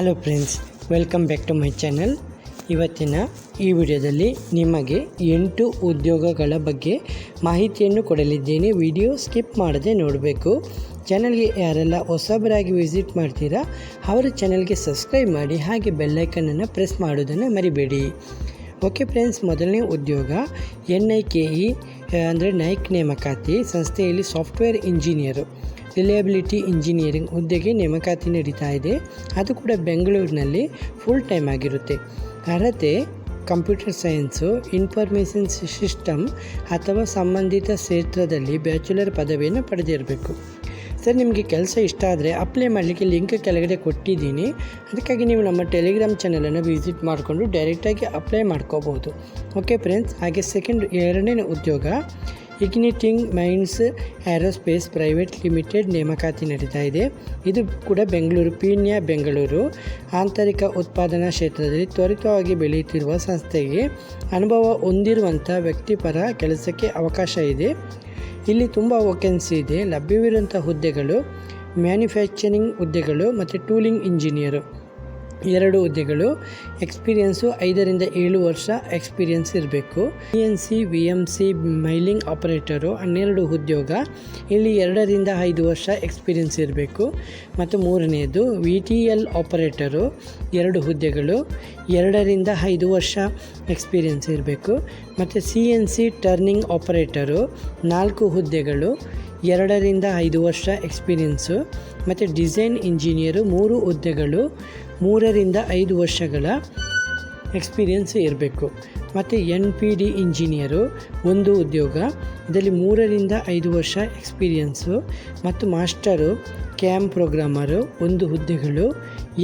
Hello friends, welcome back to my channel. ಇವತ್ತಿನ ಈ ವಿಡಿಯೋದಲ್ಲಿ ನಿಮಗೆ 8 ಉದ್ಯೋಗಗಳ ಬಗ್ಗೆ ಮಾಹಿತಿಯನ್ನು ಕೊಡಲಿದ್ದೇನೆ. ವಿಡಿಯೋ ಸ್ಕಿಪ್ ಮಾಡದೆ ನೋಡಬೇಕು. ಚಾನಲ್ಗೆ ಯಾರೆಲ್ಲ ಹೊಸಬರಾಗಿ ವಿಸಿಟ್ ಮಾಡ್ತೀರಾ ಅವರ ಚಾನಲ್ಗೆ ಸಬ್ಸ್ಕ್ರೈಬ್ ಮಾಡಿ, ಹಾಗೆ ಬೆಲ್ಲೈಕನನ್ನು ಪ್ರೆಸ್ ಮಾಡೋದನ್ನು ಮರಿಬೇಡಿ. ಓಕೆ ಫ್ರೆಂಡ್ಸ್, ಮೊದಲನೇ ಉದ್ಯೋಗ NIKE ಅಂದರೆ ನೈಕ್ ನೇಮಕಾತಿ ಸಂಸ್ಥೆಯಲ್ಲಿ ಸಾಫ್ಟ್ವೇರ್ ಇಂಜಿನಿಯರು ರಿಲಯಬಿಲಿಟಿ ಇಂಜಿನಿಯರಿಂಗ್ ಹುದ್ದೆಗೆ ನೇಮಕಾತಿ ನಡೀತಾ ಇದೆ. ಅದು ಕೂಡ ಬೆಂಗಳೂರಿನಲ್ಲಿ ಫುಲ್ ಟೈಮ್ ಆಗಿರುತ್ತೆ. ಅರ್ಹತೆ ಕಂಪ್ಯೂಟರ್ ಸೈನ್ಸು, ಇನ್ಫಾರ್ಮೇಷನ್ ಸಿಸ್ಟಮ್ ಅಥವಾ ಸಂಬಂಧಿತ ಕ್ಷೇತ್ರದಲ್ಲಿ ಬ್ಯಾಚುಲರ್ ಪದವಿಯನ್ನು ಪಡೆದಿರಬೇಕು. ಸರ್, ನಿಮಗೆ ಕೆಲಸ ಇಷ್ಟ ಆದರೆ ಅಪ್ಲೈ ಮಾಡಲಿಕ್ಕೆ ಲಿಂಕ್ ಕೆಳಗಡೆ ಕೊಟ್ಟಿದ್ದೀನಿ. ಅದಕ್ಕಾಗಿ ನೀವು ನಮ್ಮ ಟೆಲಿಗ್ರಾಮ್ ಚಾನಲನ್ನು ವಿಸಿಟ್ ಮಾಡಿಕೊಂಡು ಡೈರೆಕ್ಟಾಗಿ ಅಪ್ಲೈ ಮಾಡ್ಕೋಬೋದು. ಓಕೆ ಫ್ರೆಂಡ್ಸ್, ಹಾಗೆ ಎರಡನೇ ಉದ್ಯೋಗ ಇಗ್ನಿಟಿಂಗ್ ಮೈಂಡ್ಸ್ ಏರೋಸ್ಪೇಸ್ ಪ್ರೈವೇಟ್ ಲಿಮಿಟೆಡ್ ನೇಮಕಾತಿ ನಡೀತಾ ಇದೆ. ಇದು ಕೂಡ ಬೆಂಗಳೂರು, ಪೀಣ್ಯ ಬೆಂಗಳೂರು. ಆಂತರಿಕ ಉತ್ಪಾದನಾ ಕ್ಷೇತ್ರದಲ್ಲಿ ತ್ವರಿತವಾಗಿ ಬೆಳೆಯುತ್ತಿರುವ ಸಂಸ್ಥೆಗೆ ಅನುಭವ ಹೊಂದಿರುವಂಥ ವ್ಯಕ್ತಿಪರ ಕೆಲಸಕ್ಕೆ ಅವಕಾಶ ಇದೆ. ಇಲ್ಲಿ ತುಂಬ ವೇಕೆನ್ಸಿ ಇದೆ. ಲಭ್ಯವಿರುವಂಥ ಹುದ್ದೆಗಳು ಮ್ಯಾನುಫ್ಯಾಕ್ಚರಿಂಗ್ ಹುದ್ದೆಗಳು ಮತ್ತು ಟೂಲಿಂಗ್ ಇಂಜಿನಿಯರು 2 ಹುದ್ದೆಗಳು. ಎಕ್ಸ್ಪೀರಿಯೆನ್ಸು 5 ರಿಂದ 7 ವರ್ಷ ಎಕ್ಸ್ಪೀರಿಯೆನ್ಸ್ ಇರಬೇಕು. CNC VMC ಮೈಲಿಂಗ್ ಆಪರೇಟರು 12 ಉದ್ಯೋಗ. ಇಲ್ಲಿ 2 ರಿಂದ 5 ವರ್ಷ ಎಕ್ಸ್ಪೀರಿಯೆನ್ಸ್ ಇರಬೇಕು. ಮತ್ತು ಮೂರನೆಯದು VTL ಆಪರೇಟರು 2 ಹುದ್ದೆಗಳು, 2 ರಿಂದ 5 ವರ್ಷ ಎಕ್ಸ್ಪೀರಿಯೆನ್ಸ್ ಇರಬೇಕು. ಮತ್ತು CNC ಟರ್ನಿಂಗ್ ಆಪರೇಟರು 4 ಹುದ್ದೆಗಳು, 2 ರಿಂದ 5 ವರ್ಷ ಎಕ್ಸ್ಪೀರಿಯೆನ್ಸು. ಮತ್ತು ಡಿಸೈನ್ ಇಂಜಿನಿಯರು 3 ಹುದ್ದೆಗಳು, 3 ರಿಂದ 5 ವರ್ಷಗಳ ಎಕ್ಸ್ಪೀರಿಯೆನ್ಸ್ ಇರಬೇಕು. ಮತ್ತು NPD ಇಂಜಿನಿಯರು 1 ಉದ್ಯೋಗ. ಇದರಲ್ಲಿ 3 ರಿಂದ 5 ವರ್ಷ ಎಕ್ಸ್ಪೀರಿಯೆನ್ಸು. ಮತ್ತು ಮಾಸ್ಟರು CAM ಪ್ರೋಗ್ರಾಮರು 1 ಹುದ್ದೆಗಳು,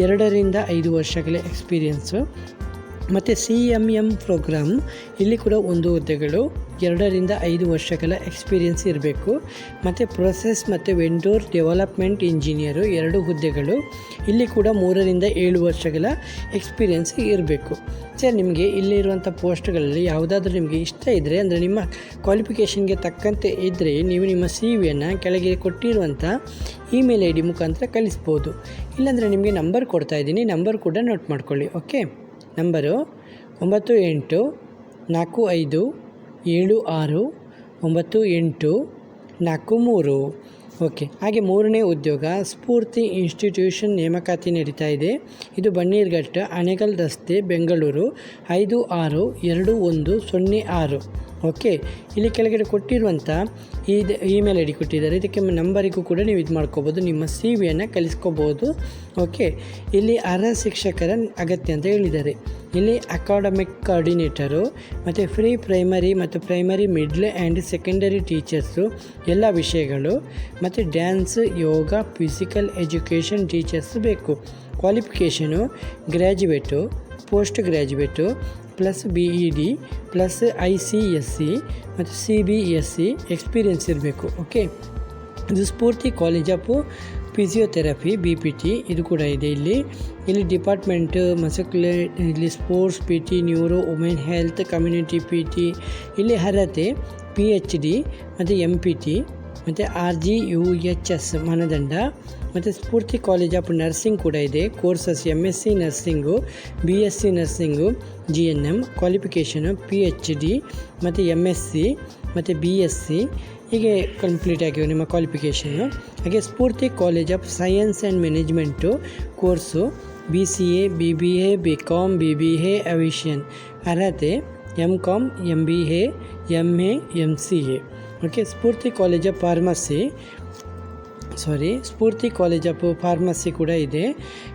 2 ರಿಂದ 5 ವರ್ಷಗಳ ಎಕ್ಸ್ಪೀರಿಯೆನ್ಸು. ಮತ್ತು CMM ಪ್ರೋಗ್ರಾಮ್ ಇಲ್ಲಿ ಕೂಡ 1 ಹುದ್ದೆಗಳು, 2 ರಿಂದ 5 ವರ್ಷಗಳ ಎಕ್ಸ್ಪೀರಿಯೆನ್ಸ್ ಇರಬೇಕು. ಮತ್ತು ಪ್ರೊಸೆಸ್ ಮತ್ತು ವೆಂಡೋರ್ ಡೆವಲಪ್ಮೆಂಟ್ ಇಂಜಿನಿಯರು 2 ಹುದ್ದೆಗಳು. ಇಲ್ಲಿ ಕೂಡ 3 ರಿಂದ 7 ವರ್ಷಗಳ ಎಕ್ಸ್ಪೀರಿಯೆನ್ಸ್ ಇರಬೇಕು. ಸರ್, ನಿಮಗೆ ಇಲ್ಲಿರುವಂಥ ಪೋಸ್ಟ್ಗಳಲ್ಲಿ ಯಾವುದಾದ್ರೂ ನಿಮಗೆ ಇಷ್ಟ ಇದ್ದರೆ, ಅಂದರೆ ನಿಮ್ಮ ಕ್ವಾಲಿಫಿಕೇಷನ್ಗೆ ತಕ್ಕಂತೆ ಇದ್ದರೆ, ನೀವು ನಿಮ್ಮ CV-ಯನ್ನು ಕೆಳಗೆ ಕೊಟ್ಟಿರುವಂಥ ಇಮೇಲ್ ID ಮುಖಾಂತರ ಕಳಿಸ್ಬೋದು. ಇಲ್ಲಾಂದರೆ ನಿಮಗೆ ನಂಬರ್ ಕೊಡ್ತಾ ಇದ್ದೀನಿ, ನಂಬರ್ ಕೂಡ ನೋಟ್ ಮಾಡ್ಕೊಳ್ಳಿ. Okay, number 9845769843. ಓಕೆ. ಹಾಗೆ ಮೂರನೇ ಉದ್ಯೋಗ ಸ್ಫೂರ್ತಿ ಇನ್ಸ್ಟಿಟ್ಯೂಷನ್ ನೇಮಕಾತಿ ನಡೀತಾ ಇದೆ. ಇದು ಬನ್ನೀರ್ಘಟ್ಟ, ಅಣೆಗಲ್ ರಸ್ತೆ, ಬೆಂಗಳೂರು 562106. ಓಕೆ, ಇಲ್ಲಿ ಕೆಳಗಡೆ ಕೊಟ್ಟಿರುವಂಥ ಇಮೇಲ್ ID ಕೊಟ್ಟಿದ್ದಾರೆ. ಇದಕ್ಕೆ ನಂಬರಿಗೂ ಕೂಡ ನೀವು ಇದು ಮಾಡ್ಕೋಬೋದು, ನಿಮ್ಮ CV-ಯನ್ನು ಕಳಿಸ್ಕೋಬೋದು. ಓಕೆ, ಇಲ್ಲಿ ಅರ್ಹ ಶಿಕ್ಷಕರ ಅಗತ್ಯ ಅಂತ ಹೇಳಿದ್ದಾರೆ. ಇಲ್ಲಿ ಅಕಾಡೆಮಿಕ್ ಕೋಆರ್ಡಿನೇಟರು ಮತ್ತು ಪ್ರೀ ಪ್ರೈಮರಿ ಮತ್ತು primary, middle and secondary teachers ಎಲ್ಲ ವಿಷಯಗಳು. ಮತ್ತು ಡ್ಯಾನ್ಸ್, ಯೋಗ, ಫಿಸಿಕಲ್ ಎಜುಕೇಷನ್ ಟೀಚರ್ಸ್ ಬೇಕು. Qualification graduate, post graduate plus BEd plus ICSE ಮತ್ತು CBSE ಎಕ್ಸ್ಪೀರಿಯೆನ್ಸ್ ಇರಬೇಕು. ಓಕೆ, ಇದು ಸ್ಫೂರ್ತಿ ಕಾಲೇಜ್ ಆಫ್ ಫಿಸಿಯೋಥೆರಪಿ BPT ಇದು ಕೂಡ ಇದೆ. ಇಲ್ಲಿ ಡಿಪಾರ್ಟ್ಮೆಂಟ್ ಮಸ್ಕ್ಯುಲರ್, ಇಲ್ಲಿ sports PT, neuro, women health, community PT. ಇಲ್ಲಿ ಅರ್ಹತೆ PhD ಮತ್ತು MPT ಮತ್ತು RGUHS ಮಾನದಂಡ. ಮತ್ತು ಸ್ಫೂರ್ತಿ ಕಾಲೇಜ್ ಆಫ್ ನರ್ಸಿಂಗ್ ಕೂಡ ಇದೆ. Courses MSc nursing, BSc nursing, GNM. Qualification PhD ಮತ್ತು MSc ಮತ್ತು BSc ಹೀಗೆ ಕಂಪ್ಲೀಟ್ ಆಗಿವೆ ನಿಮ್ಮ ಕ್ವಾಲಿಫಿಕೇಷನ್ನು. ಹಾಗೆ Spoorthi college of science and management course BCA, BBA, BCom, BBA aviation. ಅರ್ಹತೆ MCom, MBA, MA, MCA. Okay, Spoorthi college of pharmacy ಕೂಡ ಇದೆ.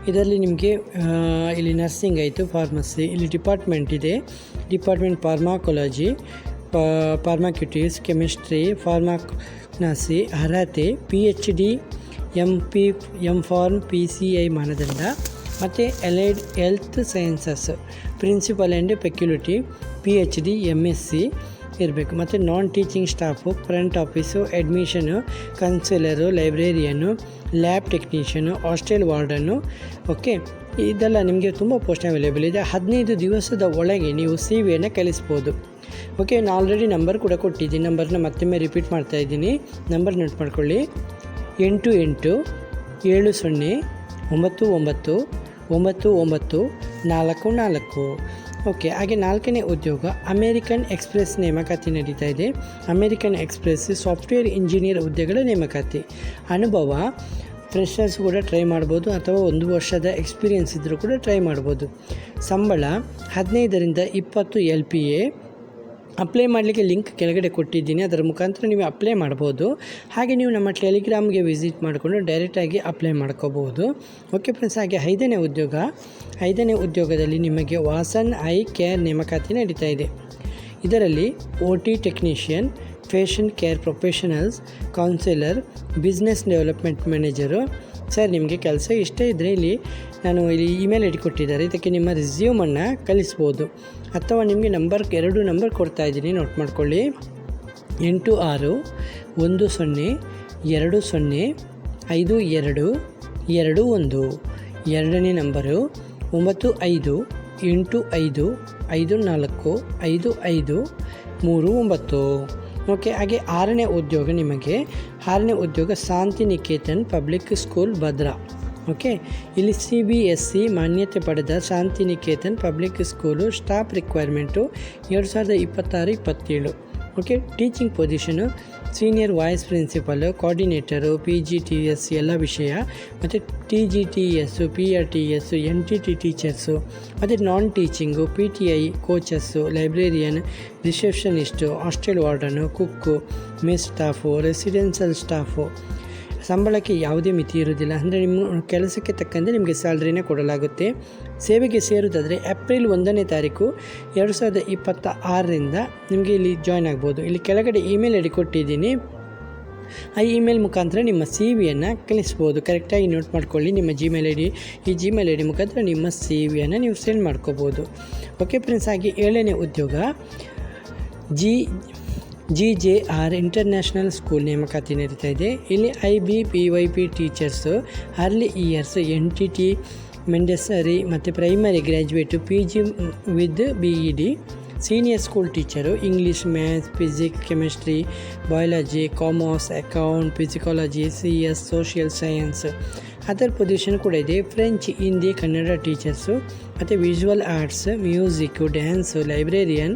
ಇದರಲ್ಲಿ ನಿಮಗೆ ಇಲ್ಲಿ ನರ್ಸಿಂಗ್ ಆಯಿತು, ಫಾರ್ಮಸಿ, ಇಲ್ಲಿ ಡಿಪಾರ್ಟ್ಮೆಂಟ್ ಇದೆ. Department pharmacology, pharmaceutics, chemistry, pharmacognosy. ಅರ್ಹತೆ PhD, MPharm, PCI ಮಾನದಂಡ. ಮತ್ತು allied health sciences principal and faculty PhD, MSc ಇರಬೇಕು. ಮತ್ತು non teaching staff, front office, admission, counsellor, librarian, lab technician, hostel warden. Okay, ಇದೆಲ್ಲ ನಿಮಗೆ ತುಂಬ ಪೋಸ್ಟ್ ಅವೈಲೇಬಲ್ ಇದೆ. 15 ದಿವಸದ ಒಳಗೆ ನೀವು CV-ಯನ್ನು ಕಳಿಸ್ಬೋದು. ಓಕೆ, ನಾನು ಆಲ್ರೆಡಿ ನಂಬರ್ ಕೂಡ ಕೊಟ್ಟಿದ್ದೀನಿ. ನಂಬರ್ನ ಮತ್ತೊಮ್ಮೆ ರಿಪೀಟ್ ಮಾಡ್ತಾಯಿದ್ದೀನಿ, ನಂಬರ್ ನೋಟ್ ಮಾಡ್ಕೊಳ್ಳಿ. 887099 9944. ಓಕೆ, ಹಾಗೆ 4ನೇ ಉದ್ಯೋಗ ಅಮೇರಿಕನ್ ಎಕ್ಸ್‌ಪ್ರೆಸ್ ನೇಮಕಾತಿ ನಡೀತಾ ಇದೆ. ಅಮೇರಿಕನ್ ಎಕ್ಸ್‌ಪ್ರೆಸ್ ಸಾಫ್ಟ್ವೇರ್ ಇಂಜಿನಿಯರ್ ಹುದ್ದೆಗಳ ನೇಮಕಾತಿ. ಅನುಭವ ಫ್ರೆಷರ್ಸ್ ಕೂಡ ಟ್ರೈ ಮಾಡ್ಬೋದು ಅಥವಾ 1 ವರ್ಷದ ಎಕ್ಸ್ಪೀರಿಯನ್ಸ್ ಇದ್ದರೂ ಕೂಡ ಟ್ರೈ ಮಾಡ್ಬೋದು. ಸಂಬಳ 15ರಿಂದ 20 LPA. ಅಪ್ಲೈ ಮಾಡಲಿಕ್ಕೆ ಲಿಂಕ್ ಕೆಳಗಡೆ ಕೊಟ್ಟಿದ್ದೀನಿ, ಅದರ ಮುಖಾಂತರ ನೀವು ಅಪ್ಲೈ ಮಾಡ್ಬೋದು. ಹಾಗೆ ನೀವು ನಮ್ಮ ಟೆಲಿಗ್ರಾಮ್ಗೆ ವಿಸಿಟ್ ಮಾಡಿಕೊಂಡು ಡೈರೆಕ್ಟಾಗಿ ಅಪ್ಲೈ ಮಾಡ್ಕೋಬೋದು. ಓಕೆ ಫ್ರೆಂಡ್ಸ್, ಹಾಗೆ 5ನೇ ಉದ್ಯೋಗದಲ್ಲಿ ನಿಮಗೆ ವಾಸನ್ ಐ ಕೇರ್ ನೇಮಕಾತಿ ನಡೀತಾ ಇದೆ. ಇದರಲ್ಲಿ OT technician, fashion care professionals, counsellor, business development manager. Sir, ನಿಮಗೆ ಕೆಲಸ ಇಷ್ಟ ಇದ್ದರೆ ಇಲ್ಲಿ ಇಮೇಲ್ ಐಡಿ ಕೊಟ್ಟಿದ್ದಾರೆ, ಇದಕ್ಕೆ ನಿಮ್ಮ ರೆಸ್ಯೂಮನ್ನು ಕಳಿಸ್ಬೋದು. ಅಥವಾ ನಿಮಗೆ 2 ನಂಬರ್ ಕೊಡ್ತಾ ಇದ್ದೀನಿ, ನೋಟ್ ಮಾಡ್ಕೊಳ್ಳಿ. 8610205221. ಎರಡನೇ ನಂಬರು 9585545539. ಓಕೆ, ಹಾಗೆ 6ನೇ ಉದ್ಯೋಗ Shantiniketan public school Bhadra. Okay, ಇಲ್ಲಿ CBSE ಮಾನ್ಯತೆ ಪಡೆದ Shantiniketan public school staff requirement 2026-27. Okay, teaching position senior vice principal, coordinator, PGTS ಎಲ್ಲ ವಿಷಯ, ಮತ್ತು TGTS, PRTS, NTT ಟೀಚರ್ಸು, ಮತ್ತು non teaching, PTI coaches, librarian, receptionist, hostel warden, cook, mess staff, residential staff. ಸಂಬಳಕ್ಕೆ ಯಾವುದೇ ಮಿತಿ ಇರೋದಿಲ್ಲ, ಅಂದರೆ ನಿಮ್ಮ ಕೆಲಸಕ್ಕೆ ತಕ್ಕಂತೆ ನಿಮಗೆ ಸ್ಯಾಲ್ರಿನೇ ಕೊಡಲಾಗುತ್ತೆ. ಸೇವೆಗೆ ಸೇರುವುದಾದರೆ ಏಪ್ರಿಲ್ 1ನೇ ತಾರೀಕು 2026ರಿಂದ ನಿಮಗೆ ಇಲ್ಲಿ ಜಾಯ್ನ್ ಆಗ್ಬೋದು. ಇಲ್ಲಿ ಕೆಳಗಡೆ ಇಮೇಲ್ ಐಡಿ ಕೊಟ್ಟಿದ್ದೀನಿ, ಆ ಇಮೇಲ್ ಮುಖಾಂತರ ನಿಮ್ಮ CVಯನ್ನು ಕಳಿಸ್ಬೋದು. ಕರೆಕ್ಟಾಗಿ ನೋಟ್ ಮಾಡ್ಕೊಳ್ಳಿ, ನಿಮ್ಮ ಜಿಮೇಲ್ ಐಡಿ ಮುಖಾಂತರ ನಿಮ್ಮ CVಯನ್ನು ನೀವು ಸೆಂಡ್ ಮಾಡ್ಕೋಬೋದು. ಓಕೆ ಫ್ರೆಂಡ್ಸ್, ಹಾಗೆ 7ನೇ ಉದ್ಯೋಗ GJR ಇಂಟರ್ನ್ಯಾಷನಲ್ ಸ್ಕೂಲ್ ನೇಮಕಾತಿ ನಡೀತಾ ಇದೆ. ಇಲ್ಲಿ IBPYP teachers, early years, NTT Montessori ಮತ್ತು primary graduate, PG with BED, senior school teacher, English, maths, physics, chemistry, biology, commerce, account, psychology, CS, social science. Other position ಕೂಡ ಇದೆ. French, Hindi, Kannada teachers, ಮತ್ತು visual arts, music, dance, librarian,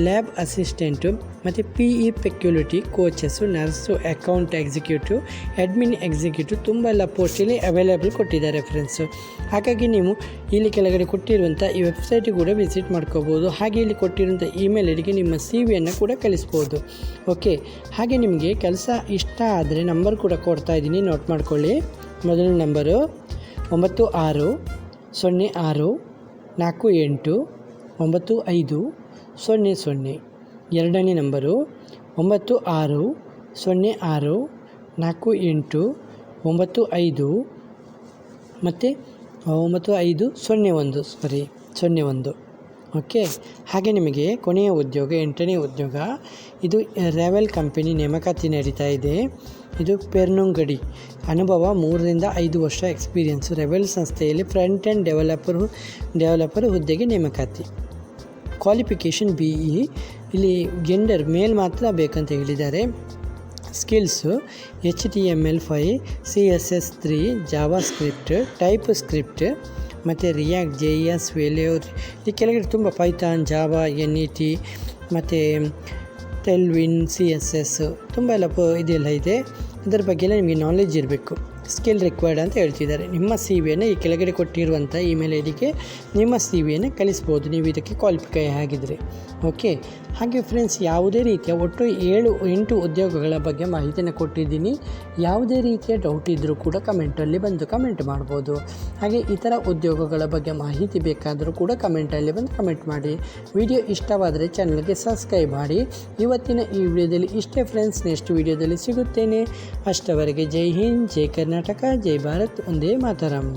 lab assistant, ಮತ್ತು PE faculty coaches, nurse, account executive, admin executive, ತುಂಬ ಎಲ್ಲ ಪೋಸ್ಟಲ್ಲಿ available ಕೊಟ್ಟಿದ್ದಾರೆ friends. ಹಾಗಾಗಿ ನೀವು ಇಲ್ಲಿ ಕೆಳಗಡೆ ಕೊಟ್ಟಿರುವಂಥ ಈ ವೆಬ್ಸೈಟಿಗೆ ಕೂಡ ವಿಸಿಟ್ ಮಾಡ್ಕೋಬೋದು. ಹಾಗೆ ಇಲ್ಲಿ ಕೊಟ್ಟಿರುವಂಥ ಇಮೇಲ್ ಐಡಿಗೆ ನಿಮ್ಮ CVಯನ್ನು ಕೂಡ ಕಳಿಸ್ಬೋದು. ಓಕೆ, ಹಾಗೆ ನಿಮಗೆ ಕೆಲಸ ಇಷ್ಟ ಆದರೆ ನಂಬರ್ ಕೂಡ ಕೊಡ್ತಾ ಇದ್ದೀನಿ, ನೋಟ್ ಮಾಡ್ಕೊಳ್ಳಿ. ಮೊದಲ ನಂಬರು 9646489500. ಎರಡನೇ ನಂಬರು 9646489595 ಮತ್ತು 9501. ಓಕೆ, ಹಾಗೆ ನಿಮಗೆ ಕೊನೆಯ ಉದ್ಯೋಗ 8ನೇ ಉದ್ಯೋಗ. ಇದು ರೆವೆಲ್ ಕಂಪನಿ ನೇಮಕಾತಿ ನಡೀತಾ ಇದೆ. ಇದು ಪೆರ್ನುಂಗಡಿ. ಅನುಭವ 3ರಿಂದ 5 ವರ್ಷ ಎಕ್ಸ್ಪೀರಿಯನ್ಸು. ರೆವೆಲ್ ಸಂಸ್ಥೆಯಲ್ಲಿ ಫ್ರಂಟ್ ಎಂಡ್ ಡೆವಲಪರ್ ಹುದ್ದೆಗೆ ನೇಮಕಾತಿ. Qualification BE. ಇಲ್ಲಿ ಜೆಂಡರ್ ಮೇಲ್ ಮಾತ್ರ ಬೇಕಂತ ಹೇಳಿದ್ದಾರೆ. Skills HTML5, CSS3, Java script, type script, ಮತ್ತು ರಿಯಾಕ್ಟ್, JS, ವೆಲ್ಯೂರ್. ಈ ಕೆಳಗಡೆ ತುಂಬ ಪೈಥಾನ್, ಜಾವಾ, NET ಮತ್ತು ಟೆಲ್ವಿನ್, CSS ತುಂಬ ಎಲ್ಲ ಇದೆಲ್ಲ ಇದೆ. ಇದರ ಬಗ್ಗೆ ಎಲ್ಲ ನಿಮಗೆ ನಾಲೆಜ್ ಇರಬೇಕು. ಸ್ಕಿಲ್ ರಿಕ್ವೈರ್ಡ್ ಅಂತ ಹೇಳ್ತಿದ್ದಾರೆ. ನಿಮ್ಮ CVಯನ್ನು ಈ ಕೆಳಗಡೆ ಕೊಟ್ಟಿರುವಂಥ ಇಮೇಲ್ ಐಡಿಗೆ ನಿಮ್ಮ CVಯನ್ನು ಕಳಿಸ್ಬೋದು, ನೀವು ಇದಕ್ಕೆ ಕ್ವಾಲಿಫೈ ಆಗಿದ್ದರೆ. ಓಕೆ, ಹಾಗೆ ಫ್ರೆಂಡ್ಸ್, ಯಾವುದೇ ರೀತಿಯ ಒಟ್ಟು 8 ಉದ್ಯೋಗಗಳ ಬಗ್ಗೆ ಮಾಹಿತಿಯನ್ನು ಕೊಟ್ಟಿದ್ದೀನಿ. ಯಾವುದೇ ರೀತಿಯ ಡೌಟ್ ಇದ್ದರೂ ಕೂಡ ಕಮೆಂಟಲ್ಲಿ ಬಂದು ಕಮೆಂಟ್ ಮಾಡ್ಬೋದು. ಹಾಗೆ ಇತರ ಉದ್ಯೋಗಗಳ ಬಗ್ಗೆ ಮಾಹಿತಿ ಬೇಕಾದರೂ ಕೂಡ ಕಮೆಂಟಲ್ಲಿ ಬಂದು ಕಮೆಂಟ್ ಮಾಡಿ. ವಿಡಿಯೋ ಇಷ್ಟವಾದರೆ ಚಾನಲ್ಗೆ ಸಬ್ಸ್ಕ್ರೈಬ್ ಮಾಡಿ. ಇವತ್ತಿನ ಈ ವಿಡಿಯೋದಲ್ಲಿ ಇಷ್ಟೇ ಫ್ರೆಂಡ್ಸ್, ನೆಕ್ಸ್ಟ್ ವಿಡಿಯೋದಲ್ಲಿ ಸಿಗುತ್ತೇನೆ. ಅಷ್ಟವರೆಗೆ ಜೈ ಹಿಂದ್, ಜೈ ಕರ್ನಾಟಕ, ಜೈ ಭಾರತ್, ಒಂದೇ ಮಾತರಂ.